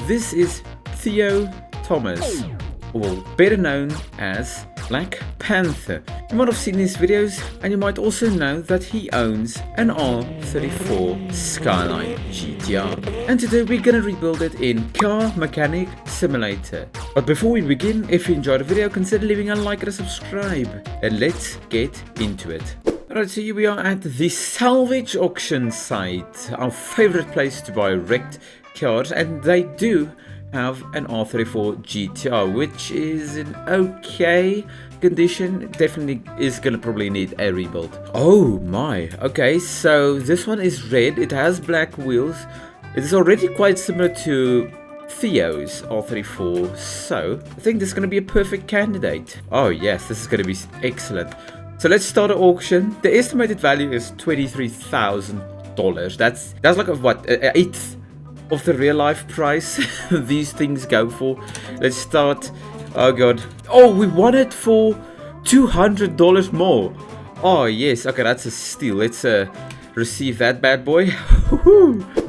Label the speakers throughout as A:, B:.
A: This is Theo Thomas, or better known as Blackpanthaa. You might have seen his videos, and you might also know that he owns an R34 Skyline GTR. And today we're gonna rebuild it in Car Mechanic Simulator. But before we begin, if you enjoyed the video, consider leaving a like and a subscribe, and let's get into it. Alright, so here we are at the salvage auction site, our favorite place to buy wrecked cars, and they do have an R34 GTR, which is in okay condition. Definitely is gonna probably need a rebuild. Oh my, okay, so this one is red, it has black wheels, it is already quite similar to Theo's R34, so I think this is gonna be a perfect candidate. Oh yes, this is gonna be excellent. So let's start an auction. The estimated value is $23,000. That's like an eighth of the real life price these things go for. Let's start. Oh god. Oh, we won it for $200 more. Oh yes. Okay, that's a steal. Let's receive that bad boy.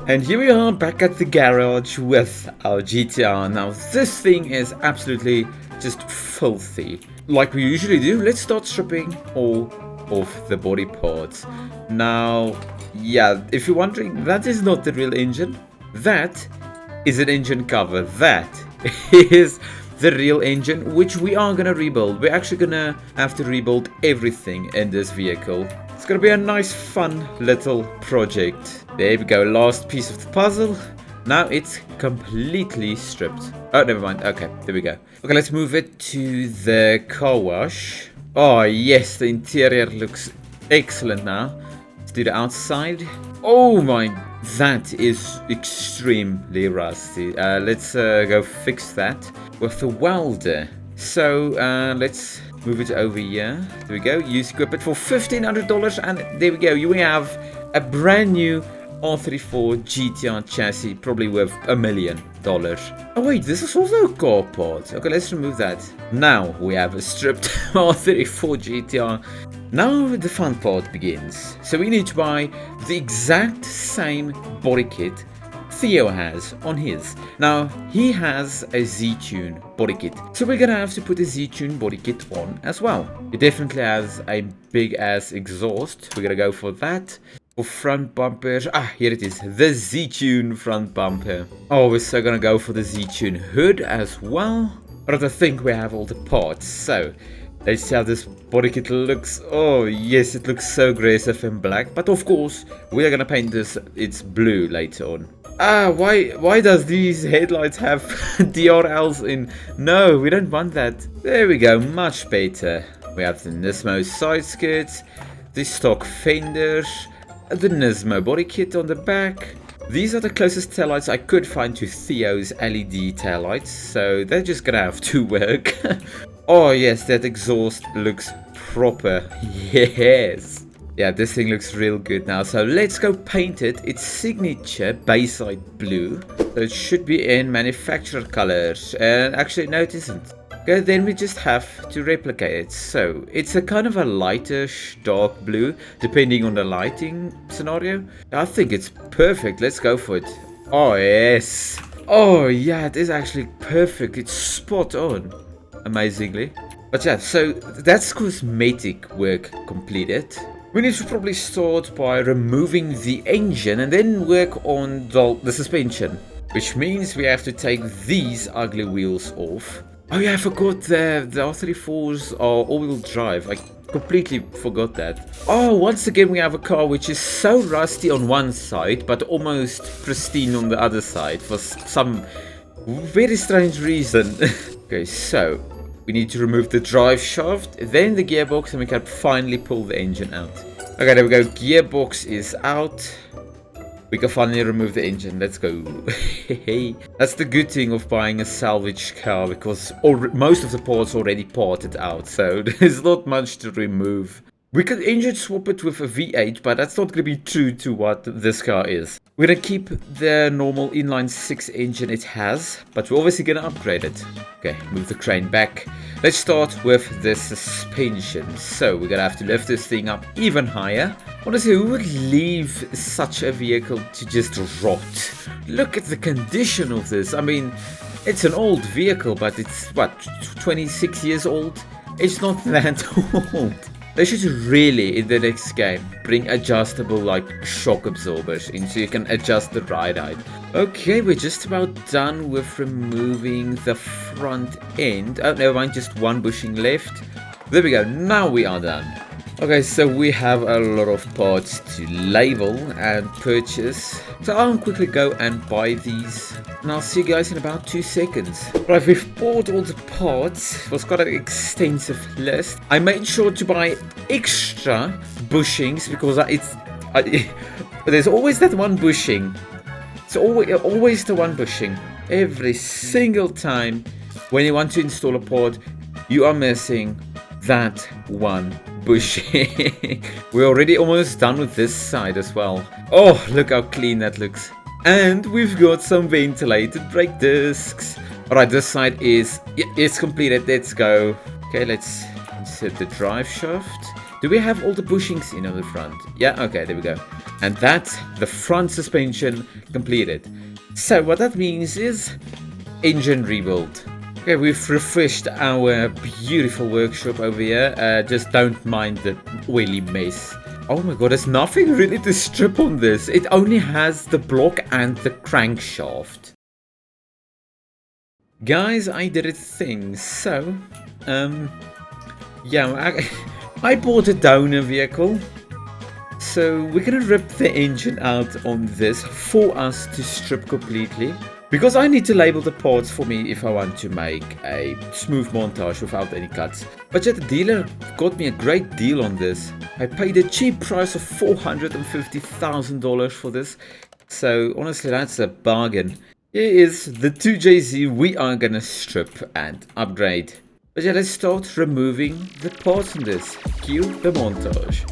A: And here we are back at the garage with our GTR. Now this thing is absolutely just filthy. Like we usually do, let's start stripping all of the body parts. Now, yeah, if you're wondering, that is not the real engine. That is an engine cover. That is the real engine, which we are gonna rebuild. We're actually gonna have to rebuild everything in this vehicle. It's gonna be a nice, fun little project. There we go, last piece of the puzzle. Now it's completely stripped. Oh, never mind. Okay, there we go. Okay, let's move it to the car wash. Oh, yes, the interior looks excellent now. Let's do the outside. Oh my, that is extremely rusty. Let's go fix that with the welder. So, let's move it over here. There we go. Use equipment for $1,500, and there we go. We have a brand new R34 GTR chassis, probably worth $1 million. Oh wait, this is also a car part. Okay, let's remove that. Now we have a stripped R34 GTR. Now the fun part begins. So we need to buy the exact same body kit Theo has on his. Now he has a Z-Tune body kit, so we're gonna have to put a Z-Tune body kit on as well. It definitely has a big ass exhaust. We're gonna go for that. For front bumpers, here it is, the Z-Tune front bumper. Oh, we're so gonna go for the Z-Tune hood as well. But I think we have all the parts, so let's see how this body kit looks. Oh yes, it looks so aggressive in black, but of course we are gonna paint this, it's blue later on. Why does these headlights have DRLs in? No, we don't want that. There we go, much better. We have the Nismo side skirts, the stock fenders, the Nismo body kit on the back. These are the closest taillights I could find to Theo's LED taillights, so they're just gonna have to work. Oh yes, that exhaust looks proper. Yes. Yeah, this thing looks real good now. So let's go paint it. It's signature Bayside blue. So it should be in manufacturer colors. And actually, no, it isn't. Okay, then we just have to replicate it. So it's a kind of a lightish dark blue, depending on the lighting scenario. I think it's perfect. Let's go for it. Oh yes. Oh yeah, it is actually perfect. It's spot on. Amazingly. But yeah, so that's cosmetic work completed. We need to probably start by removing the engine and then work on the suspension, which means we have to take these ugly wheels off. Oh yeah, I forgot the R34s are all-wheel drive. I completely forgot that. Oh, once again we have a car which is so rusty on one side but almost pristine on the other side for some very strange reason. Okay, so we need to remove the drive shaft, then the gearbox, and we can finally pull the engine out. Okay, there we go. Gearbox is out. We can finally remove the engine. Let's go. That's the good thing of buying a salvage car, because most of the parts already parted out, so there's not much to remove. We could engine swap it with a V8, but that's not going to be true to what this car is. We're going to keep the normal inline 6 engine it has, but we're obviously going to upgrade it. Okay, move the crane back. Let's start with the suspension. So we're going to have to lift this thing up even higher. Honestly, who would leave such a vehicle to just rot? Look at the condition of this. I mean, it's an old vehicle, but it's, what, 26 years old? It's not that old. They should really, in the next game, bring adjustable like shock absorbers in so you can adjust the ride height. Okay, we're just about done with removing the front end. Oh, never mind, just one bushing left. There we go, now we are done. Okay, so we have a lot of parts to label and purchase. So I'll quickly go and buy these. And I'll see you guys in about 2 seconds. Right, we've bought all the parts. It was quite an extensive list. I made sure to buy extra bushings because there's always that one bushing. It's always the one bushing. Every single time when you want to install a pod, you are missing that one bushing. We're already almost done with this side as well. Oh, look how clean that looks. And we've got some ventilated brake discs. Alright, this side is, yeah, it's completed. Let's go. Okay, let's insert the drive shaft. Do we have all the bushings in on the front? Yeah, okay, there we go. And that's the front suspension completed. So what that means is engine rebuild. Okay, we've refreshed our beautiful workshop over here. Just don't mind the oily mess. Oh my god, there's nothing really to strip on this. It only has the block and the crankshaft. Guys, I did a thing. So, yeah, I bought a Dyno vehicle. So we're gonna rip the engine out on this for us to strip completely. Because I need to label the parts for me if I want to make a smooth montage without any cuts. But yet the dealer got me a great deal on this. I paid a cheap price of $450,000 for this. So honestly, that's a bargain. Here is the 2JZ we are gonna strip and upgrade. But yeah, let's start removing the parts on this. Cue the montage.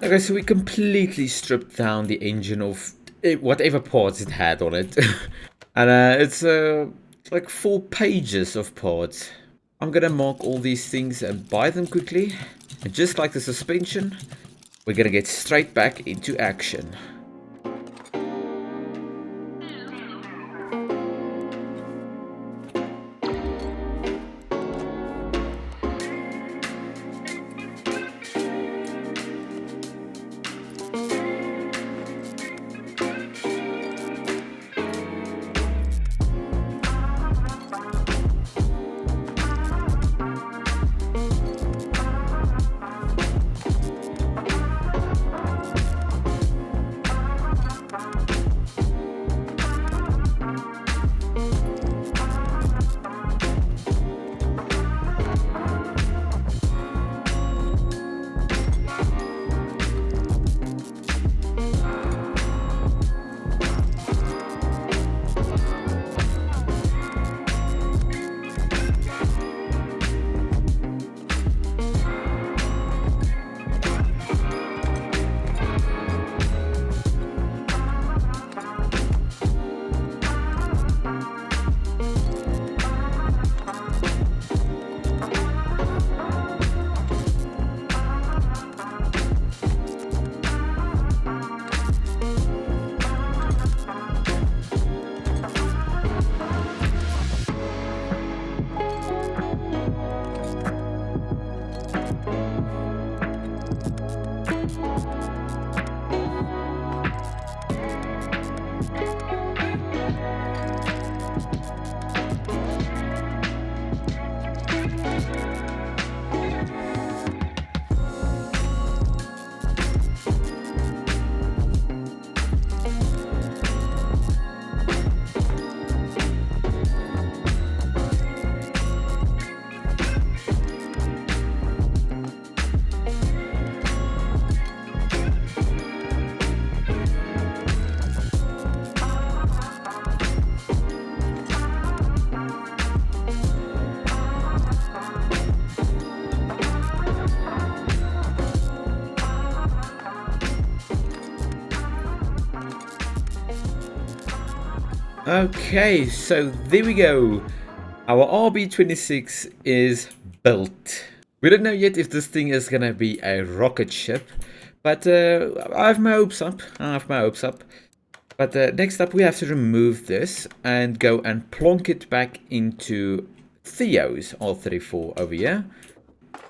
A: Okay, so we completely stripped down the engine of whatever parts it had on it. And it's like 4 pages of parts. I'm gonna mark all these things and buy them quickly. And just like the suspension, we're gonna get straight back into action. Okay, so there we go. Our RB26 is built. We don't know yet if this thing is gonna be a rocket ship, but I have my hopes up. But next up we have to remove this and go and plonk it back into Theo's R34 over here.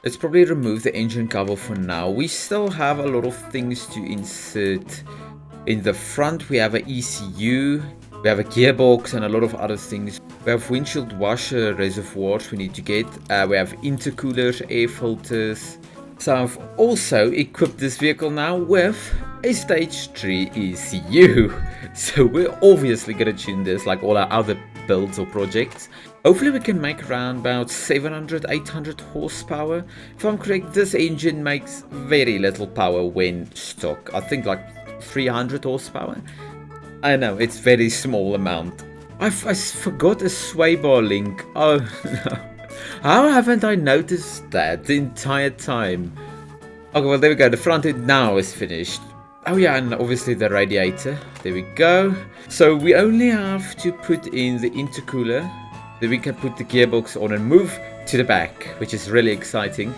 A: Let's probably remove the engine cover for now. We still have a lot of things to insert in the front. We have an ECU, we have a gearbox and a lot of other things. We have windshield washer reservoirs we need to get. We have intercoolers, air filters. So I've also equipped this vehicle now with a stage 3 ECU. So we're obviously going to tune this like all our other builds or projects. Hopefully we can make around about 700, 800 horsepower. If I'm correct, this engine makes very little power when stock. I think like 300 horsepower. I know, it's very small amount. I forgot a sway bar link. Oh no. How haven't I noticed that the entire time? Okay, well there we go. The front end now is finished. Oh yeah, and obviously the radiator. There we go. So we only have to put in the intercooler. Then we can put the gearbox on and move to the back, which is really exciting.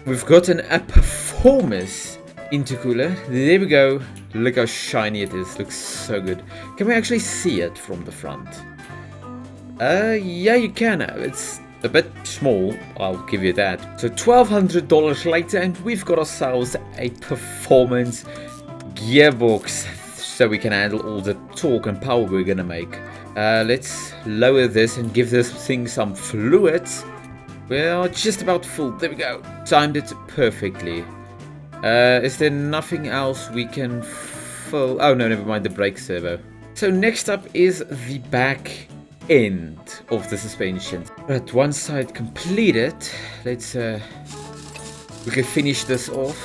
A: We've gotten a performance intercooler. There we go. Look how shiny it is. Looks so good. Can we actually see it from the front? Yeah, you can. It's a bit small, I'll give you that. So $1,200 later and we've got ourselves a performance gearbox so we can handle all the torque and power we're gonna make. Let's lower this and give this thing some fluid. We are just about full. There we go. Timed it perfectly. Is there nothing else we can fill? Oh no, never mind, the brake servo. So next up is the back end of the suspension. Right, one side completed. Let's we can finish this off.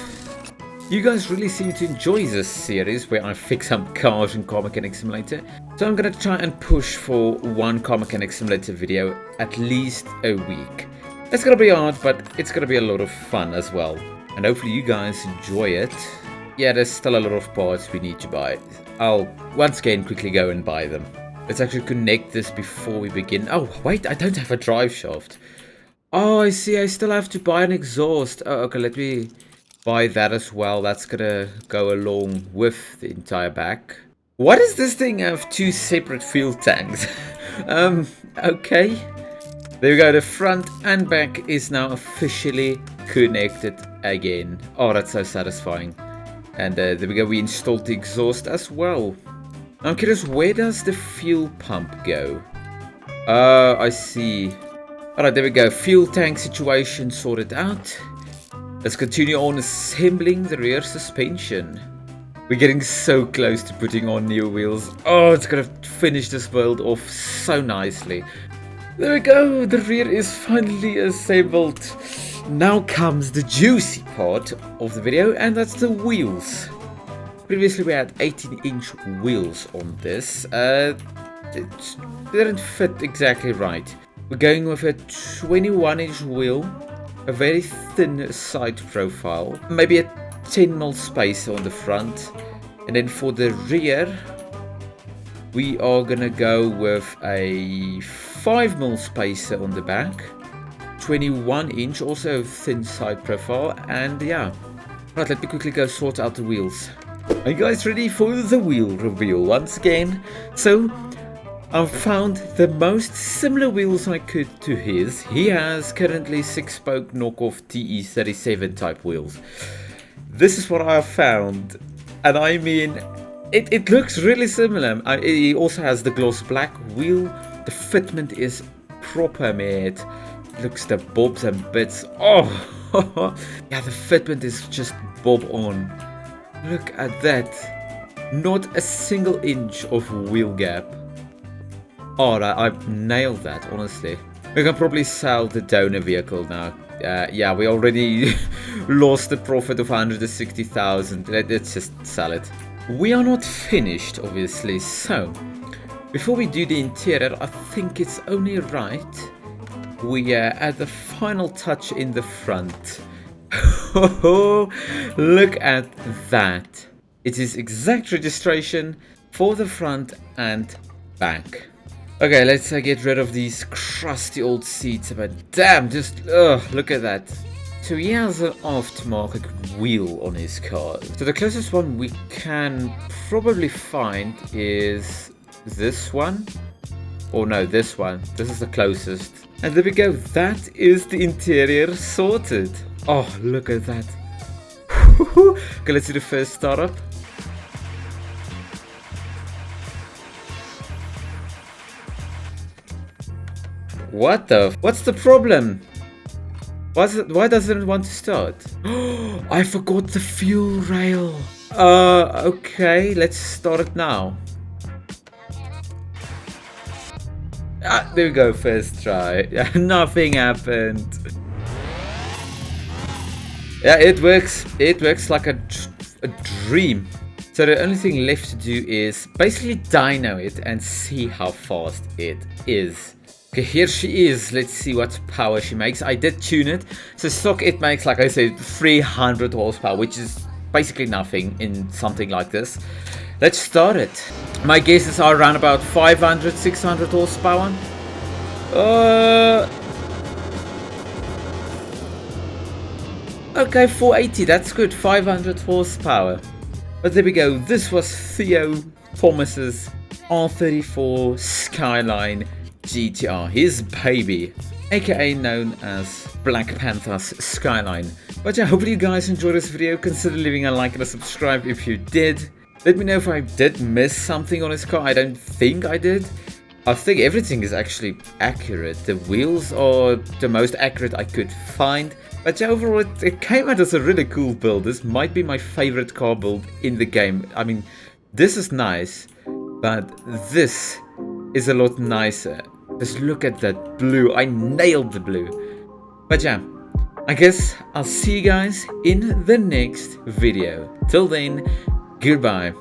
A: You guys really seem to enjoy this series where I fix up cars in Car Mechanic Simulator. So I'm gonna try and push for one Car Mechanic Simulator video at least a week. It's gonna be hard, but it's gonna be a lot of fun as well. And hopefully you guys enjoy it. Yeah, there's still a lot of parts we need to buy. I'll once again quickly go and buy them. Let's actually connect this before we begin. Oh, wait, I don't have a drive shaft. Oh, I see, I still have to buy an exhaust. Oh, okay, let me buy that as well. That's gonna go along with the entire back. Why does this thing have two separate fuel tanks? Okay. There we go, the front and back is now officially connected again. Oh, that's so satisfying. And there we go, we installed the exhaust as well. I'm curious, where does the fuel pump go? I see. Alright, there we go, fuel tank situation sorted out. Let's continue on assembling the rear suspension. We're getting so close to putting on new wheels. Oh, it's gonna finish this build off so nicely. There we go, the rear is finally assembled. Now comes the juicy part of the video, and that's the wheels. Previously we had 18-inch wheels on this. It didn't fit exactly right. We're going with a 21-inch wheel, a very thin side profile, maybe a 10mm spacer on the front, and then for the rear we are gonna go with a 5mm spacer on the back, 21-inch, also thin side profile, and yeah. Right, let me quickly go sort out the wheels. Are you guys ready for the wheel reveal once again? So I've found the most similar wheels I could to his. He has currently 6-spoke knockoff TE37 type wheels. This is what I have found, and I mean, it looks really similar. He also has the gloss black wheel. The fitment is proper, mate. looks the bobs and bits. Oh, yeah, the fitment is just bob on. Look at that. Not a single inch of wheel gap. Oh, I've nailed that, honestly. We can probably sell the donor vehicle now. Yeah, we already lost the profit of 160,000. Let's just sell it. We are not finished, obviously, so before we do the interior, I think it's only right we add the final touch in the front. Look at that. It is exact registration for the front and back. Okay, let's get rid of these crusty old seats, but damn, just look at that. So he has an aftermarket wheel on his car. So the closest one we can probably find is this one. Or no, this one. This is the closest. And there we go. That is the interior sorted. Oh, look at that. Okay, let's do the first startup. What's the problem? Why doesn't it want to start? I forgot the fuel rail. Okay, let's start it now. Ah, there we go, first try. Nothing happened. Yeah, it works. It works like a dream. So the only thing left to do is basically dyno it and see how fast it is. Okay, here she is. Let's see what power she makes. I did tune it. So stock it makes, like I said, 300 horsepower, which is basically nothing in something like this. Let's start it. My guesses are around about 500, 600 horsepower. Okay, 480. That's good. 500 horsepower. But there we go. This was Theo Thomas's R34 Skyline GTR, his baby, aka known as Blackpantha's Skyline. But yeah, hopefully you guys enjoyed this video. Consider leaving a like and a subscribe if you did. Let me know if I did miss something on his car. I don't think I did. I think everything is actually accurate. The wheels are the most accurate I could find. But yeah, overall it came out as a really cool build. This might be my favorite car build in the game. I mean, this is nice, but this is a lot nicer. Just look at that blue. I nailed the blue. But yeah, I guess I'll see you guys in the next video. Till then, goodbye.